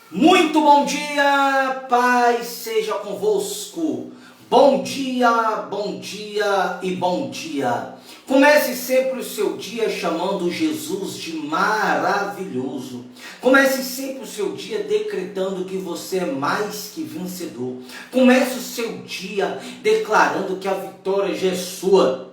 Muito bom dia, paz seja convosco. Bom dia e bom dia. Comece sempre o seu dia chamando Jesus de maravilhoso. Comece sempre o seu dia decretando que você é mais que vencedor. Comece o seu dia declarando que a vitória já é sua.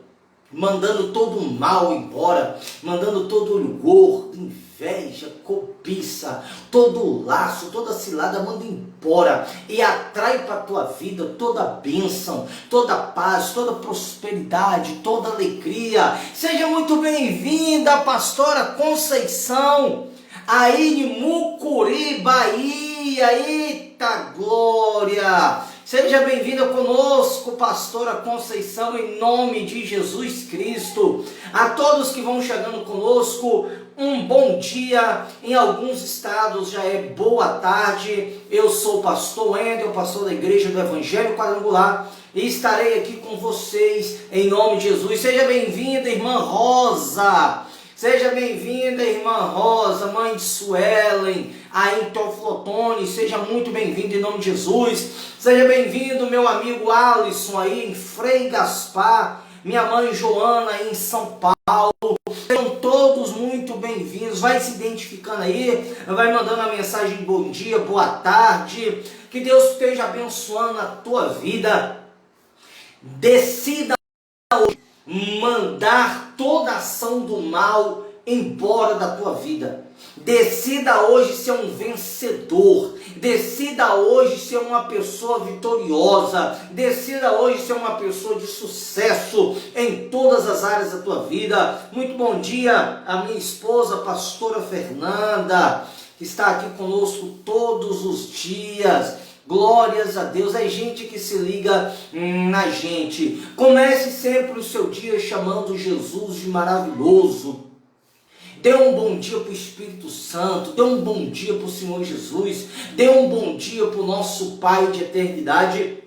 Mandando todo o mal embora, mandando todo o orgulho, inveja, cobiça, todo o laço, toda a cilada, manda embora e atrai para a tua vida toda a bênção, toda a paz, toda a prosperidade, toda a alegria. Seja muito bem-vinda, pastora Conceição, aí de Mucuri, Bahia. Eita glória! Seja bem-vinda conosco, pastora Conceição, em nome de Jesus Cristo. A todos que vão chegando conosco, um bom dia. Em alguns estados já é boa tarde. Eu sou o pastor Wendel, pastor da Igreja do Evangelho Quadrangular, e estarei aqui com vocês em nome de Jesus. Seja bem-vinda, irmã Rosa. Seja bem-vinda, irmã Rosa, mãe de Suelen, aí em Teoflotone. Seja muito bem-vindo em nome de Jesus. Seja bem-vindo, meu amigo Alisson, aí em Frei Gaspar, minha mãe Joana, aí em São Paulo. Sejam todos muito bem-vindos. Vai se identificando aí, vai mandando a mensagem de bom dia, boa tarde. Que Deus esteja abençoando a tua vida. Decida hoje mandar toda ação do mal embora da tua vida. Decida hoje ser um vencedor. Decida hoje ser uma pessoa vitoriosa. Decida hoje ser uma pessoa de sucesso em todas as áreas da tua vida. Muito bom dia a minha esposa, pastora Fernanda, que está aqui conosco todos os dias. Glórias a Deus, é gente que se liga na gente. Comece sempre o seu dia chamando Jesus de maravilhoso. Dê um bom dia para o Espírito Santo, dê um bom dia para o Senhor Jesus, dê um bom dia para o nosso Pai de eternidade,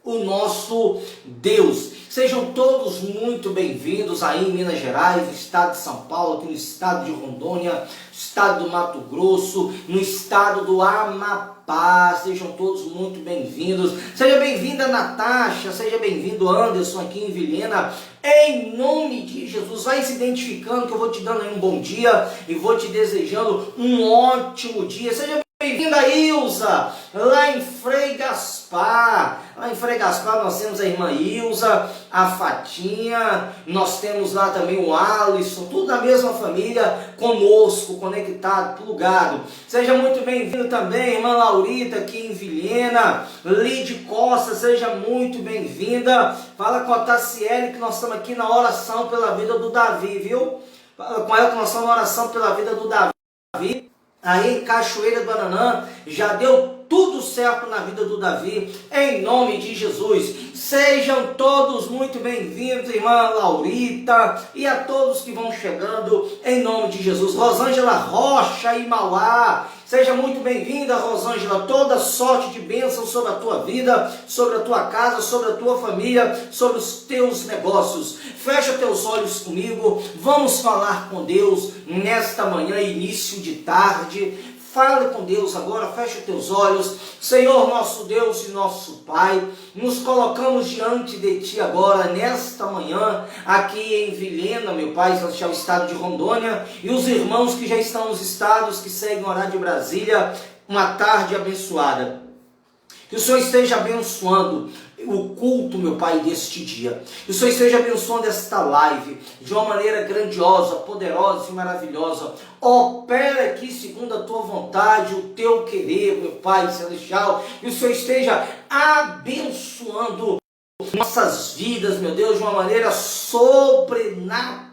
o nosso Deus. Sejam todos muito bem-vindos aí em Minas Gerais, no estado de São Paulo, aqui no estado de Rondônia, estado do Mato Grosso, no estado do Amapá. Sejam todos muito bem-vindos. Seja bem-vinda Natasha, seja bem-vindo Anderson aqui em Vilhena. Em nome de Jesus, vai se identificando que eu vou te dando aí um bom dia e vou te desejando um ótimo dia. Seja bem-vinda Ilza, lá em Frei Gaspar. Lá em Frei Gaspar nós temos a irmã Ilza, a Fatinha, nós temos lá também o Alisson, tudo da mesma família, conosco, conectado, plugado. Seja muito bem-vindo também, irmã Laurita, aqui em Vilhena. Lide Costa, seja muito bem-vinda. Fala com a Tassiele que nós estamos aqui na oração pela vida do Davi, viu? Fala com ela que nós estamos na oração pela vida do Davi. Aí em Cachoeira do Ananã, já deu tudo certo na vida do Davi, em nome de Jesus. Sejam todos muito bem-vindos, irmã Laurita, e a todos que vão chegando, em nome de Jesus. Rosângela Rocha e Mauá, seja muito bem-vinda, Rosângela. Toda sorte de bênção sobre a tua vida, sobre a tua casa, sobre a tua família, sobre os teus negócios. Fecha teus olhos comigo, vamos falar com Deus nesta manhã, início de tarde. Fale com Deus agora, fecha os teus olhos. Senhor, nosso Deus e nosso Pai, nos colocamos diante de Ti agora, nesta manhã, aqui em Vilhena, meu Pai, é o estado de Rondônia, e os irmãos que já estão nos estados, que seguem o horário de Brasília, uma tarde abençoada. Que o Senhor esteja abençoando o culto, meu Pai, deste dia. Que o Senhor esteja abençoando esta live de uma maneira grandiosa, poderosa e maravilhosa. Opera aqui segundo a Tua vontade, o Teu querer, meu Pai celestial. Que o Senhor esteja abençoando nossas vidas, meu Deus, de uma maneira sobrenatural.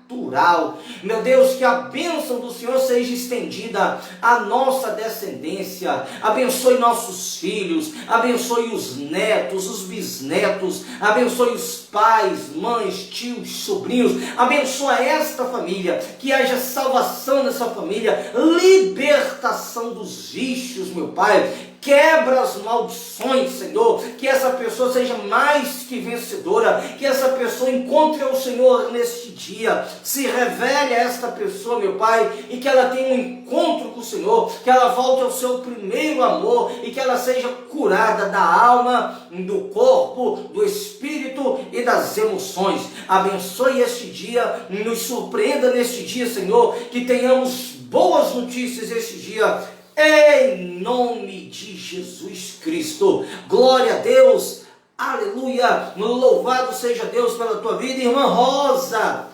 Meu Deus, que a bênção do Senhor seja estendida à nossa descendência. Abençoe nossos filhos, abençoe os netos, os bisnetos, abençoe os pais, mães, tios, sobrinhos. Abençoa esta família, que haja salvação nessa família, libertação dos vícios, meu Pai. Quebra as maldições, Senhor, que essa pessoa seja mais que vencedora, que essa pessoa encontre o Senhor neste dia. se revele a esta pessoa, meu Pai, e que ela tenha um encontro com o Senhor, que ela volte ao seu primeiro amor e que ela seja curada da alma, do corpo, do espírito e das emoções. Abençoe este dia, nos surpreenda neste dia, Senhor, que tenhamos boas notícias este dia, em nome de Jesus Cristo. Glória a Deus, aleluia, louvado seja Deus pela tua vida, irmã Rosa.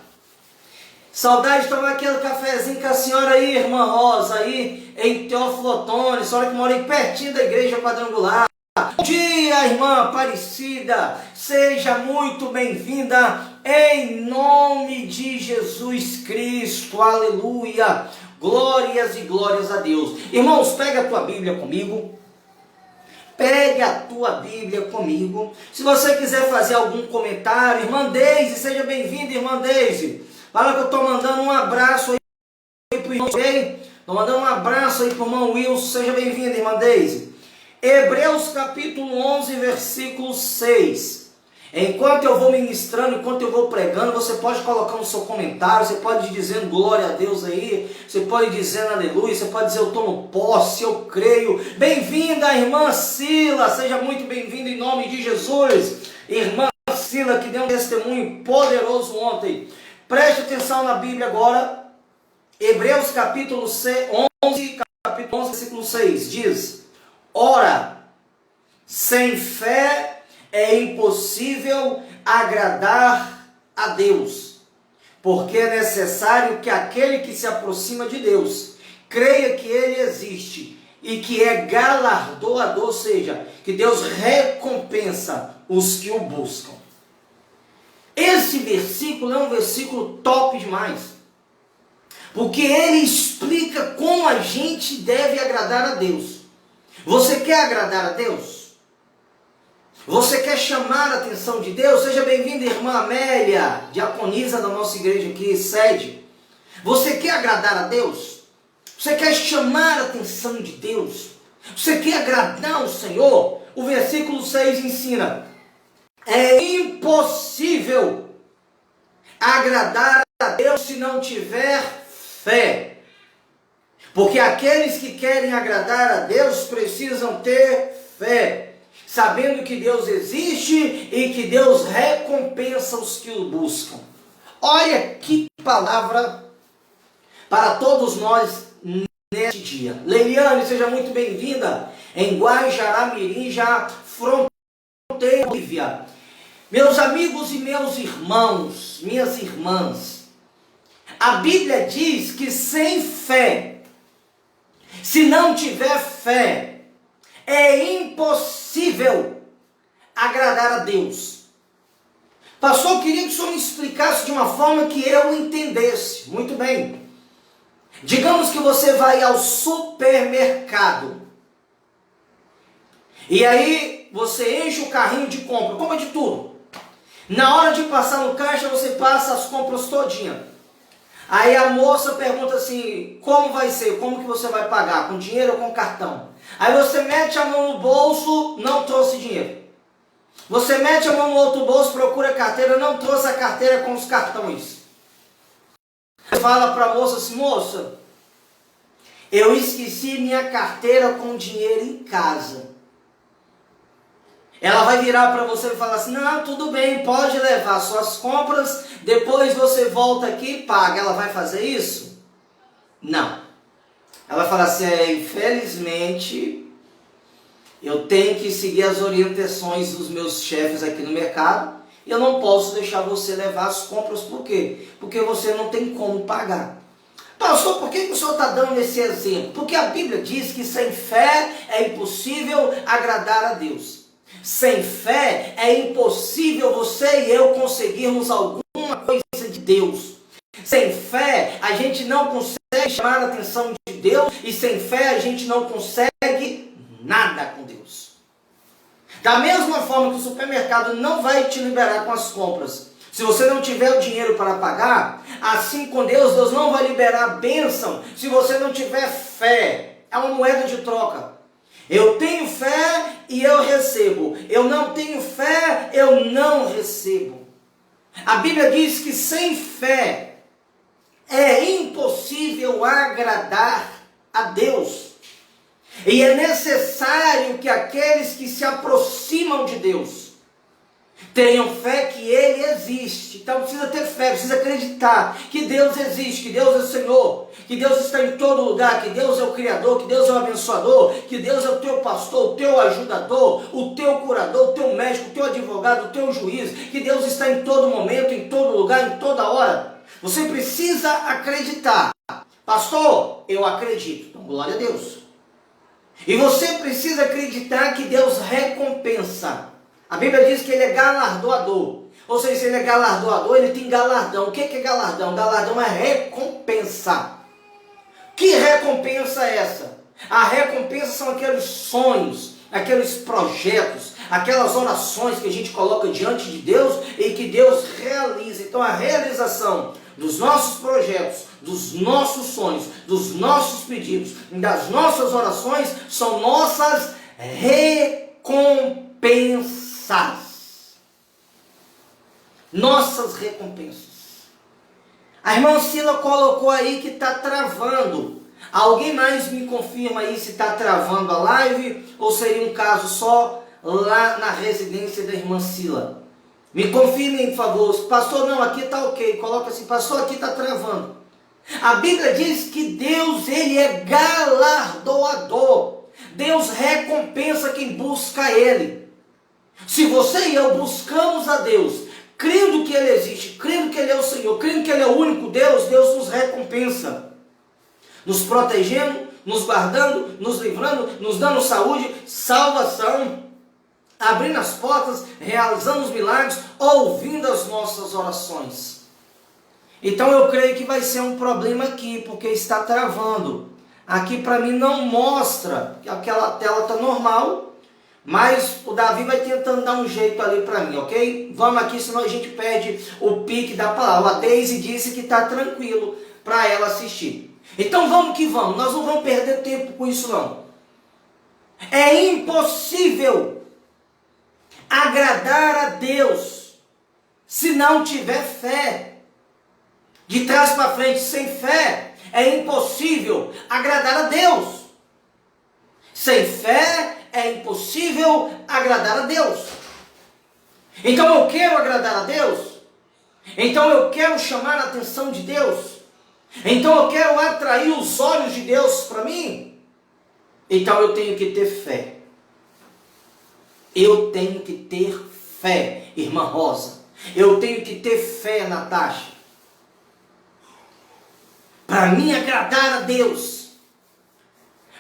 Saudade de tomar aquele cafezinho com a senhora aí, irmã Rosa, aí em Teófilo Otoni, senhora que mora aí pertinho da igreja quadrangular. Bom dia, irmã Aparecida, seja muito bem-vinda em nome de Jesus Cristo, aleluia, glórias e glórias a Deus. Irmãos, pega a tua Bíblia comigo, pegue a tua Bíblia comigo. Se você quiser fazer algum comentário, irmã Deise, seja bem-vinda, irmã Deise. Fala que eu estou mandando um abraço aí para o irmão, estou mandando um abraço aí para o irmão Wilson, seja bem-vinda, irmã Deise. Hebreus capítulo 11, versículo 6. Enquanto eu vou ministrando, enquanto eu vou pregando, você pode colocar no seu comentário, você pode ir dizendo glória a Deus aí, você pode ir dizendo aleluia, você pode dizer eu estou no posse, eu creio. Bem-vinda, irmã Sila, seja muito bem-vinda em nome de Jesus. Irmã Sila, que deu um testemunho poderoso ontem. Preste atenção na Bíblia agora. Hebreus capítulo 11, versículo 6, diz: ora, sem fé é impossível agradar a Deus, porque é necessário que aquele que se aproxima de Deus creia que Ele existe e que é galardoador, ou seja, que Deus recompensa os que o buscam. Esse versículo é um versículo top demais, porque ele explica como a gente deve agradar a Deus. Você quer agradar a Deus? Você quer chamar a atenção de Deus? Seja bem-vinda, irmã Amélia, diaconisa da nossa igreja aqui, sede. Você quer agradar a Deus? Você quer chamar a atenção de Deus? Você quer agradar o Senhor? O versículo 6 ensina: é impossível agradar a Deus se não tiver fé. Porque aqueles que querem agradar a Deus precisam ter fé, sabendo que Deus existe e que Deus recompensa os que o buscam. Olha que palavra para todos nós neste dia. Leiliane, seja muito bem-vinda em Guajará-Mirim, já fronteira Bolívia. Meus amigos e meus irmãos, minhas irmãs, a Bíblia diz que sem fé, se não tiver fé, é impossível agradar a Deus. Pastor, eu queria que o senhor me explicasse de uma forma que eu entendesse. Muito bem. Digamos que você vai ao supermercado. E aí você enche o carrinho de compra, compra de tudo. Na hora de passar no caixa, você passa as compras todinha. Aí a moça pergunta assim, como vai ser? Como que você vai pagar? Com dinheiro ou com cartão? Aí você mete a mão no bolso, não trouxe dinheiro. Você mete a mão no outro bolso, procura a carteira, não trouxe a carteira com os cartões. Você fala para a moça assim, moça, eu esqueci minha carteira com dinheiro em casa. Ela vai virar para você e falar assim, não, tudo bem, pode levar suas compras, depois você volta aqui e paga. Ela vai fazer isso? Não. Ela vai falar assim, infelizmente, eu tenho que seguir as orientações dos meus chefes aqui no mercado, e eu não posso deixar você levar as compras, por quê? Porque você não tem como pagar. Pastor, por que o senhor está dando esse exemplo? Porque a Bíblia diz que sem fé é impossível agradar a Deus. Sem fé é impossível você e eu conseguirmos alguma coisa de Deus. Sem fé a gente não consegue chamar a atenção de Deus e sem fé a gente não consegue nada com Deus. Da mesma forma que o supermercado não vai te liberar com as compras, se você não tiver o dinheiro para pagar, assim com Deus, Deus não vai liberar a bênção se você não tiver fé. É uma moeda de troca. Eu tenho fé e eu recebo. Eu não tenho fé, eu não recebo. A Bíblia diz que sem fé é impossível agradar a Deus. E é necessário que aqueles que se aproximam de Deus tenham fé que Ele existe. Então precisa ter fé, precisa acreditar que Deus existe, que Deus é o Senhor, que Deus está em todo lugar, que Deus é o Criador, que Deus é o abençoador, que Deus é o teu pastor, o teu ajudador, o teu curador, o teu médico, o teu advogado, o teu juiz, que Deus está em todo momento, em todo lugar, em toda hora. Você precisa acreditar. Pastor, eu acredito. Então glória a Deus. E você precisa acreditar que Deus recompensa. A Bíblia diz que Ele é galardoador. Ou seja, se Ele é galardoador, Ele tem galardão. O que é galardão? Galardão é recompensa. Que recompensa é essa? A recompensa são aqueles sonhos, aqueles projetos, aquelas orações que a gente coloca diante de Deus e que Deus realiza. Então a realização dos nossos projetos, dos nossos sonhos, dos nossos pedidos, das nossas orações, são nossas recompensas. Nossas recompensas. A irmã Sila colocou aí que está travando. Alguém mais me confirma aí se está travando a live ou seria um caso só lá na residência da irmã Sila? Me confirmem, por favor. Pastor, não, aqui está ok. Coloca assim, pastor, aqui está travando. A Bíblia diz que Deus, Ele é galardoador. Deus recompensa quem busca Ele. Se você e eu buscamos a Deus, crendo que Ele existe, crendo que Ele é o Senhor, crendo que Ele é o único Deus, Deus nos recompensa. Nos protegendo, nos guardando, nos livrando, nos dando saúde, salvação, abrindo as portas, realizando os milagres, ouvindo as nossas orações. Então eu creio que vai ser um problema aqui, porque está travando. Aqui para mim não mostra, aquela tela está normal, mas o Davi vai tentando dar um jeito ali para mim, ok? Vamos aqui, senão a gente perde o pique da palavra. A Deise disse que está tranquilo para ela assistir. Então vamos que vamos, nós não vamos perder tempo com isso não. É impossível agradar a Deus se não tiver fé. De trás para frente, sem fé, é impossível agradar a Deus. Sem fé, é impossível agradar a Deus. Então eu quero agradar a Deus. Então eu quero chamar a atenção de Deus. Então eu quero atrair os olhos de Deus para mim. Então eu tenho que ter fé. Eu tenho que ter fé, irmã Rosa. Eu tenho que ter fé, Natasha. Para mim agradar a Deus.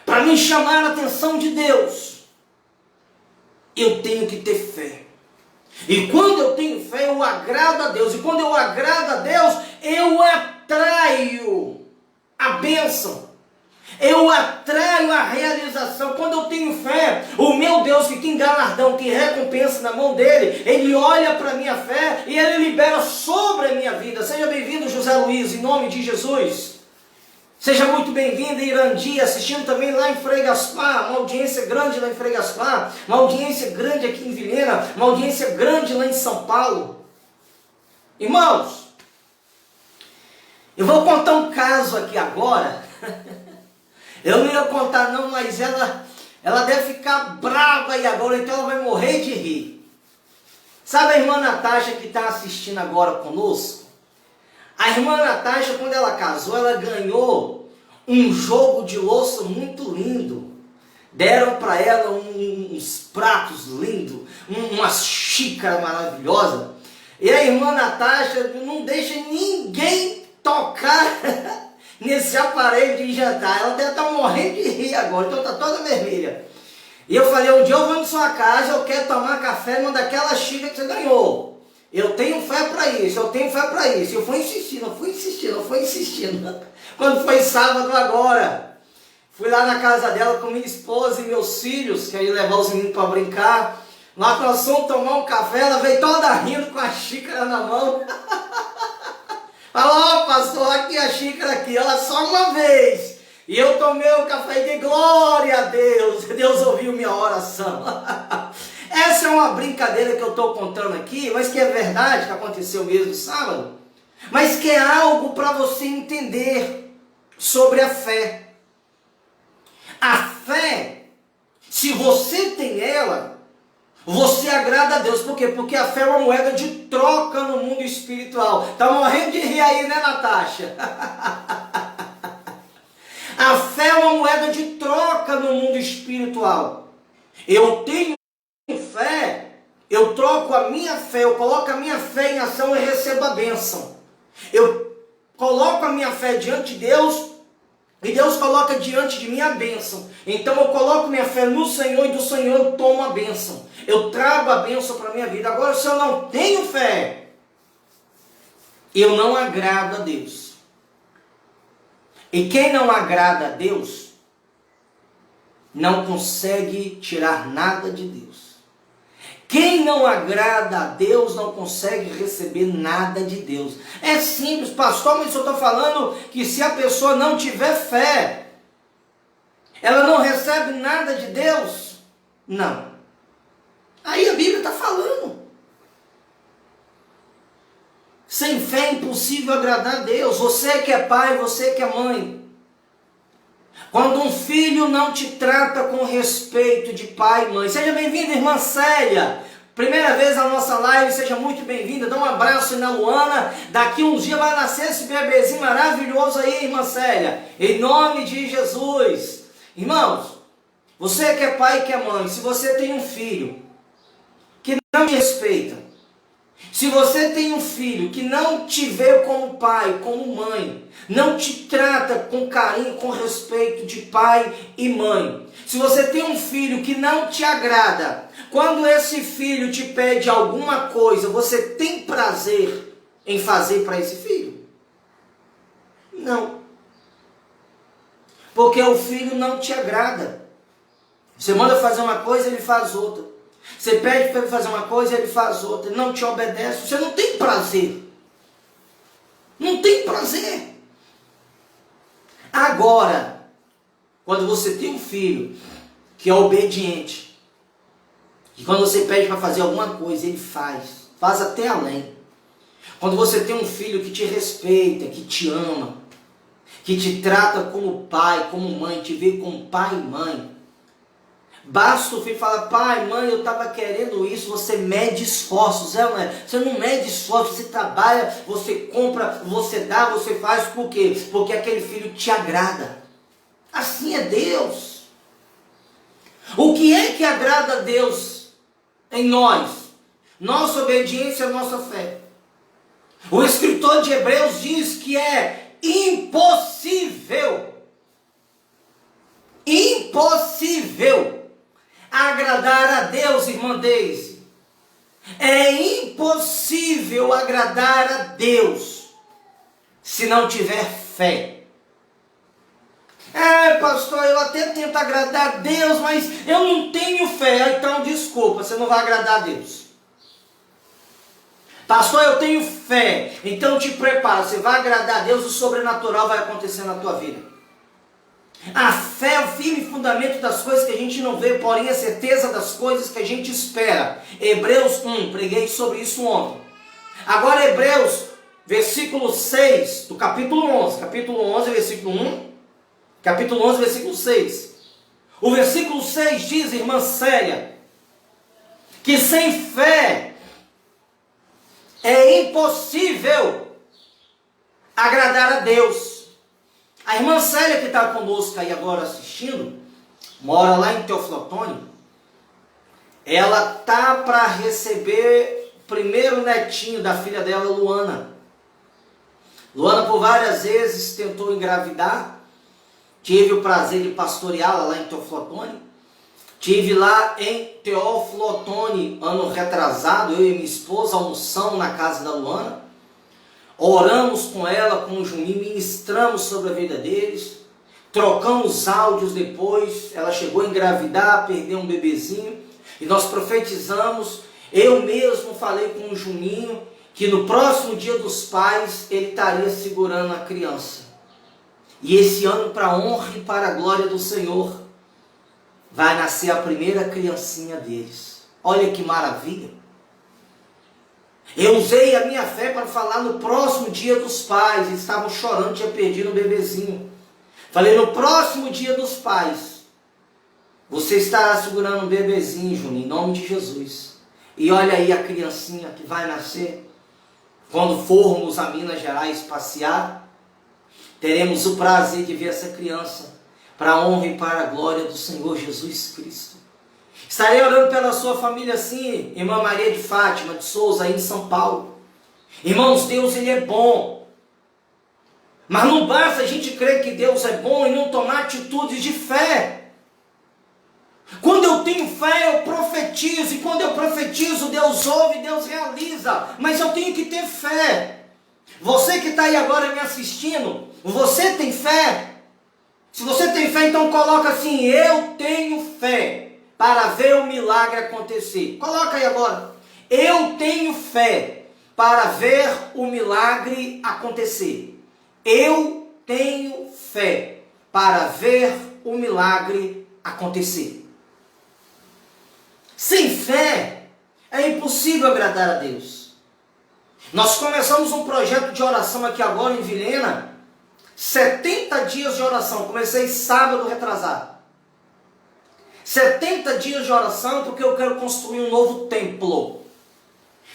Para mim chamar a atenção de Deus. Eu tenho que ter fé. E quando eu tenho fé, eu agrado a Deus. E quando eu agrado a Deus, eu atraio a bênção. Eu atraio a realização. Quando eu tenho fé, o meu Deus que tem galardão, que recompensa na mão dele, ele olha para a minha fé e ele libera sobre a minha vida. Seja bem-vindo, José Luiz, em nome de Jesus. Seja muito bem-vindo, Irandi, assistindo também lá em Frei Gaspar, uma audiência grande lá em Frei Gaspar, uma audiência grande aqui em Vilhena, uma audiência grande lá em São Paulo. Irmãos, eu vou contar um caso aqui agora. Eu não ia contar não, mas ela deve ficar brava aí agora, então ela vai morrer de rir. Sabe a irmã Natasha que está assistindo agora conosco? A irmã Natasha, quando ela casou, ela ganhou um jogo de louça muito lindo. Deram para ela uns pratos lindos, umas xícaras maravilhosas. E a irmã Natasha não deixa ninguém tocar nesse aparelho de jantar. Ela deve estar morrendo de rir agora, então está toda vermelha. E eu falei, um dia eu vou na sua casa, eu quero tomar café numa daquela xícara que você ganhou. Eu tenho fé para isso, eu tenho fé para isso. Eu fui insistindo. Quando foi sábado agora, fui lá na casa dela com minha esposa e meus filhos, que aí levar os meninos para brincar. Lá que nós fomos tomar um café, ela veio toda rindo com a xícara na mão. Falou, pastor, aqui a xícara aqui, ela só uma vez. E eu tomei o café e dei glória a Deus. Deus ouviu minha oração. Essa é uma brincadeira que eu estou contando aqui, mas que é verdade, que aconteceu mesmo sábado. mas que é algo para você entender sobre a fé. A fé, se você tem ela, você agrada a Deus. Por quê? Porque a fé é uma moeda de troca no mundo espiritual. Tá morrendo de rir aí, né, Natasha? A fé é uma moeda de troca no mundo espiritual. Eu tenho fé, eu troco a minha fé, eu coloco a minha fé em ação e recebo a bênção. Eu coloco a minha fé diante de Deus e Deus coloca diante de mim a bênção. Então eu coloco minha fé no Senhor e do Senhor eu tomo a bênção. Eu trago a bênção para a minha vida. Agora, se eu não tenho fé, eu não agrado a Deus. E quem não agrada a Deus, não consegue tirar nada de Deus. Quem não agrada a Deus não consegue receber nada de Deus. É simples, pastor, mas eu estou falando que se a pessoa não tiver fé, ela não recebe nada de Deus? Não. Aí a Bíblia está falando. Sem fé é impossível agradar a Deus. Você que é pai, você que é mãe. Quando um filho não te trata com respeito de pai e mãe. Seja bem-vinda, irmã Célia. Primeira vez na nossa live, seja muito bem-vinda. Dá um abraço aí na Luana. Daqui uns dias vai nascer esse bebezinho maravilhoso aí, irmã Célia. Em nome de Jesus. Irmãos, você que é pai e que é mãe, se você tem um filho que não te respeita, se você tem um filho que não te vê como pai, como mãe, não te trata com carinho, com respeito de pai e mãe, se você tem um filho que não te agrada, quando esse filho te pede alguma coisa, você tem prazer em fazer para esse filho? Não. Porque o filho não te agrada. Você manda fazer uma coisa, ele faz outra. Você pede para ele fazer uma coisa, ele faz outra. Ele não te obedece. Você não tem prazer. Não tem prazer. Agora, quando você tem um filho que é obediente, que quando você pede para fazer alguma coisa, ele faz até além. Quando você tem um filho que te respeita, que te ama, que te trata como pai, como mãe, te vê como pai e mãe, basta o filho falar, pai, mãe, eu estava querendo isso, você mede esforços, não é? Você não mede esforços, você trabalha, você compra, você dá, você faz, por quê? Porque aquele filho te agrada. Assim é Deus. O que é que agrada a Deus em nós? Nossa obediência, nossa fé. O escritor de Hebreus diz que é impossível agradar a Deus, irmã Deise. É impossível agradar a Deus se não tiver fé. Pastor, eu até tento agradar a Deus, mas eu não tenho fé. Então, desculpa, você não vai agradar a Deus. Pastor, eu tenho fé. Então, te prepara, você vai agradar a Deus, o sobrenatural vai acontecer na tua vida. A fé é o firme fundamento das coisas que a gente não vê, porém a certeza das coisas que a gente espera. Hebreus 1, preguei sobre isso ontem. Agora Hebreus, versículo 6, do capítulo 11. Capítulo 11, versículo 1. Capítulo 11, versículo 6. O versículo 6 diz, irmã Célia, que sem fé é impossível agradar a Deus. A irmã Célia, que está conosco aí agora assistindo, mora lá em Teoflotone. Ela tá para receber o primeiro netinho da filha dela, Luana. Luana por várias vezes tentou engravidar. Tive o prazer de pastoreá-la lá em Teoflotone. Tive lá em Teoflotone, ano retrasado, eu e minha esposa almoçamos na casa da Luana. Oramos com ela, com o Juninho, ministramos sobre a vida deles. Trocamos áudios depois. Ela chegou a engravidar, perdeu um bebezinho. E nós profetizamos. Eu mesmo falei com o Juninho que no próximo dia dos pais ele estaria segurando a criança. E esse ano, para a honra e para a glória do Senhor, vai nascer a primeira criancinha deles. Olha que maravilha. Eu usei a minha fé para falar no próximo dia dos pais. Eles estavam chorando, tinha perdido um bebezinho. Falei, no próximo dia dos pais, você estará segurando um bebezinho, Juninho, em nome de Jesus. E olha aí a criancinha que vai nascer. Quando formos a Minas Gerais passear, teremos o prazer de ver essa criança, para a honra e para a glória do Senhor Jesus Cristo. Estarei orando pela sua família assim, irmã Maria de Fátima de Souza, aí em São Paulo. Irmãos, Deus ele é bom. Mas não basta a gente crer que Deus é bom e não tomar atitudes de fé. Quando eu tenho fé, eu profetizo. E quando eu profetizo, Deus ouve, Deus realiza. Mas eu tenho que ter fé. Você que está aí agora me assistindo, você tem fé? Se você tem fé, então coloca assim, eu tenho fé para ver o milagre acontecer. Coloca aí agora. Eu tenho fé para ver o milagre acontecer. Eu tenho fé para ver o milagre acontecer. Sem fé é impossível agradar a Deus. Nós começamos um projeto de oração aqui agora em Vilhena. 70 dias de oração. Comecei sábado retrasado. 70 dias de oração porque eu quero construir um novo templo.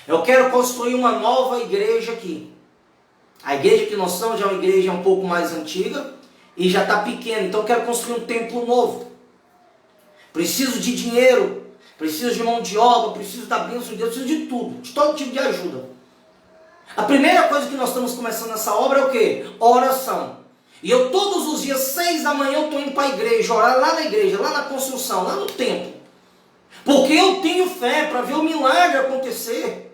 Eu quero construir uma nova igreja aqui. A igreja que nós estamos já é uma igreja um pouco mais antiga e já está pequena. Então eu quero construir um templo novo. Preciso de dinheiro, preciso de mão de obra, preciso da bênção de Deus, preciso de tudo, de todo tipo de ajuda. A primeira coisa que nós estamos começando nessa obra é o quê? Oração. E eu todos os dias, 6 da manhã, eu estou indo para a igreja, orar lá na igreja, lá na construção, lá no templo. Porque eu tenho fé para ver o milagre acontecer.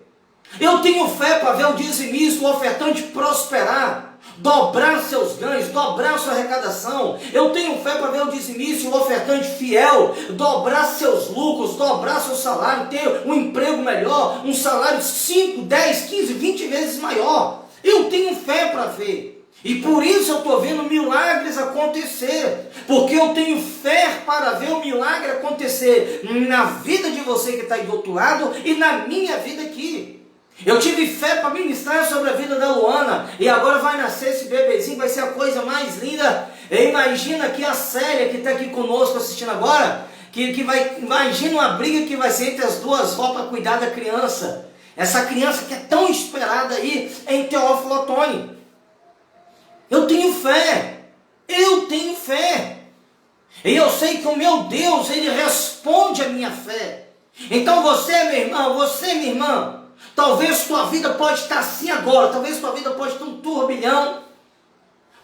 Eu tenho fé para ver o dizimista, o ofertante prosperar, dobrar seus ganhos, dobrar sua arrecadação. Eu tenho fé para ver o dizimista, o ofertante fiel, dobrar seus lucros, dobrar seu salário, ter um emprego melhor, um salário 5, 10, 15, 20 vezes maior. Eu tenho fé para ver. E por isso eu estou vendo milagres acontecer. Porque eu tenho fé para ver o milagre acontecer na vida de você que está aí do outro lado e na minha vida aqui. Eu tive fé para ministrar sobre a vida da Luana. E agora vai nascer esse bebezinho, vai ser a coisa mais linda. Imagina aqui a Célia que está aqui conosco assistindo agora. Imagina uma briga que vai ser entre as duas vó para cuidar da criança. Essa criança que é tão esperada aí em Teófilo Otoni. Eu tenho fé. Eu tenho fé. E eu sei que o meu Deus, Ele responde a minha fé. Então você, meu irmão, você, minha irmã, talvez tua vida pode estar assim agora, talvez tua vida pode estar um turbilhão,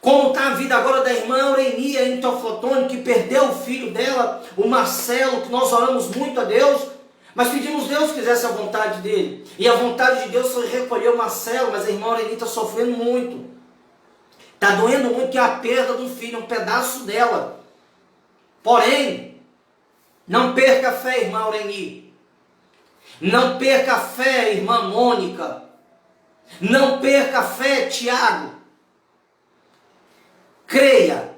como está a vida agora da irmã Aurenia em Teófilo Otoni, que perdeu o filho dela, o Marcelo, que nós oramos muito a Deus, mas pedimos que Deus fizesse a vontade dele. E a vontade de Deus foi recolher o Marcelo, mas a irmã Aurenia está sofrendo muito. Está doendo muito que é a perda do filho, um pedaço dela. Porém, não perca a fé, irmã Aureni. Não perca a fé, irmã Mônica. Não perca a fé, Tiago. Creia,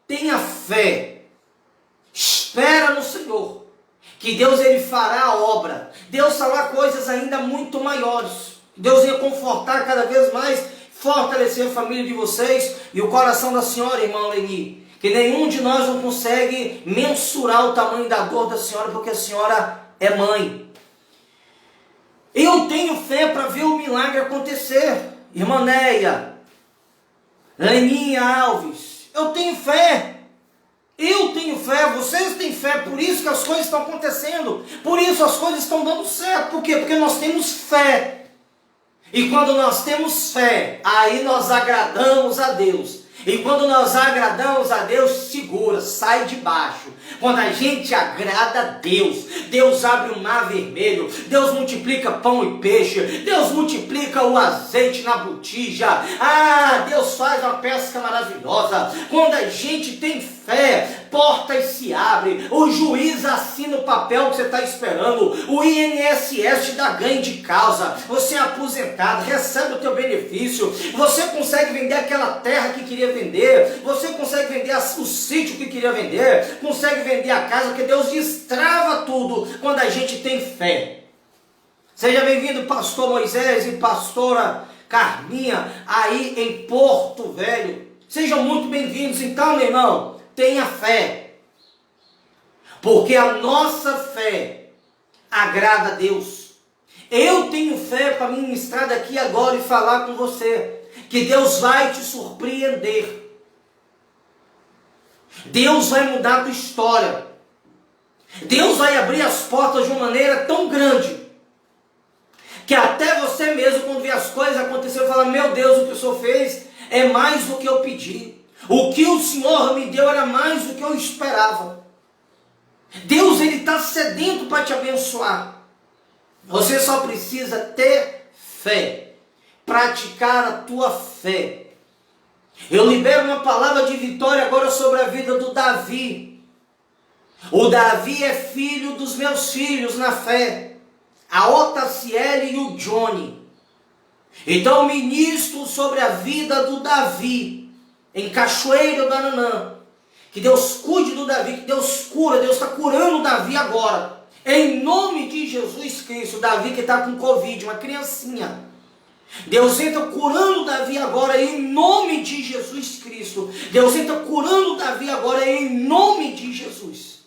tenha fé. Espera no Senhor, que Deus ele fará a obra. Deus fará coisas ainda muito maiores. Deus ia confortar cada vez mais, fortalecer a família de vocês e o coração da senhora, irmã Leni, que nenhum de nós não consegue mensurar o tamanho da dor da senhora, porque a senhora é mãe. Eu tenho fé para ver o milagre acontecer, irmã Neia, Leninha Alves, eu tenho fé. Eu tenho fé, vocês têm fé, por isso que as coisas estão acontecendo, por isso as coisas estão dando certo. Por quê? Porque nós temos fé. E quando nós temos fé, aí nós agradamos a Deus. E quando nós agradamos a Deus, segura, sai de baixo. Quando a gente agrada a Deus, Deus abre o mar vermelho, Deus multiplica pão e peixe, Deus multiplica o azeite na botija. Deus faz uma pesca maravilhosa. Quando a gente tem fé, portas se abrem, o juiz assina o papel que você está esperando, o INSS te dá ganho de causa, você é aposentado, recebe o teu benefício, você consegue vender aquela terra que queria vender, você consegue vender o sítio que queria vender, consegue vender a casa, porque Deus destrava tudo quando a gente tem fé. Seja bem-vindo, pastor Moisés e pastora Carminha, aí em Porto Velho. Sejam muito bem-vindos. Então, meu irmão, tenha fé. Porque a nossa fé agrada a Deus. Eu tenho fé para ministrar daqui agora e falar com você que Deus vai te surpreender. Deus vai mudar a tua história. Deus vai abrir as portas de uma maneira tão grande que até você mesmo, quando vê as coisas acontecerem, fala: meu Deus, o que o Senhor fez é mais do que eu pedi. O que o Senhor me deu era mais do que eu esperava. Deus, Ele está sedento para te abençoar. Você só precisa ter fé, praticar a tua fé. Eu libero uma palavra de vitória agora sobre a vida do Davi. O Davi é filho dos meus filhos na fé, a Otaciele e o Johnny. Então eu ministro sobre a vida do Davi, em Cachoeiro do Ananã. Que Deus cuide do Davi, que Deus cura, Deus está curando o Davi agora. Em nome de Jesus Cristo. Davi que está com Covid, uma criancinha. Deus entra curando Davi agora em nome de Jesus Cristo. Deus entra curando Davi agora em nome de Jesus.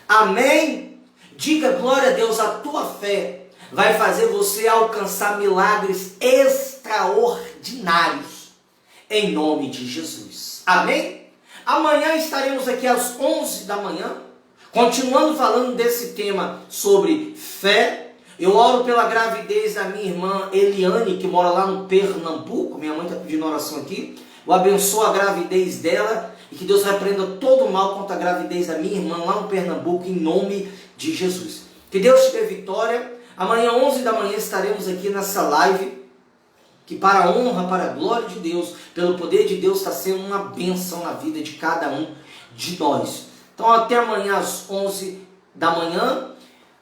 Amém? Diga glória a Deus, a tua fé vai fazer você alcançar milagres extraordinários em nome de Jesus. Amém? Amanhã estaremos aqui às 11 da manhã, continuando falando desse tema sobre fé. Eu oro pela gravidez da minha irmã Eliane, que mora lá no Pernambuco. Minha mãe está pedindo oração aqui. Eu abençoo a gravidez dela e que Deus repreenda todo o mal contra a gravidez da minha irmã lá no Pernambuco, em nome de Jesus. Que Deus te dê vitória. Amanhã, 11 da manhã, estaremos aqui nessa live, que para a honra, para a glória de Deus, pelo poder de Deus, está sendo uma bênção na vida de cada um de nós. Então, até amanhã às 11 da manhã.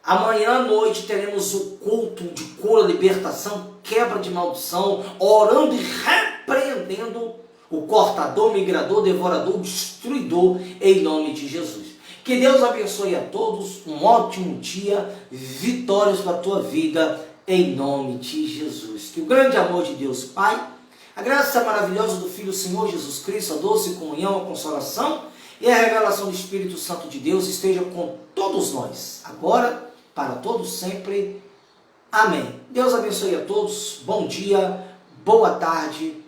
Amanhã à noite teremos o culto de cura, libertação, quebra de maldição, orando e repreendendo o cortador, migrador, devorador, destruidor, em nome de Jesus. Que Deus abençoe a todos, um ótimo dia, vitórias para a tua vida, em nome de Jesus. Que o grande amor de Deus Pai, a graça maravilhosa do Filho Senhor Jesus Cristo, a doce comunhão, a consolação e a revelação do Espírito Santo de Deus esteja com todos nós, agora, para todos sempre. Amém. Deus abençoe a todos, bom dia, boa tarde,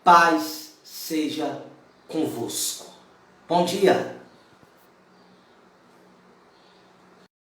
paz seja convosco. Bom dia.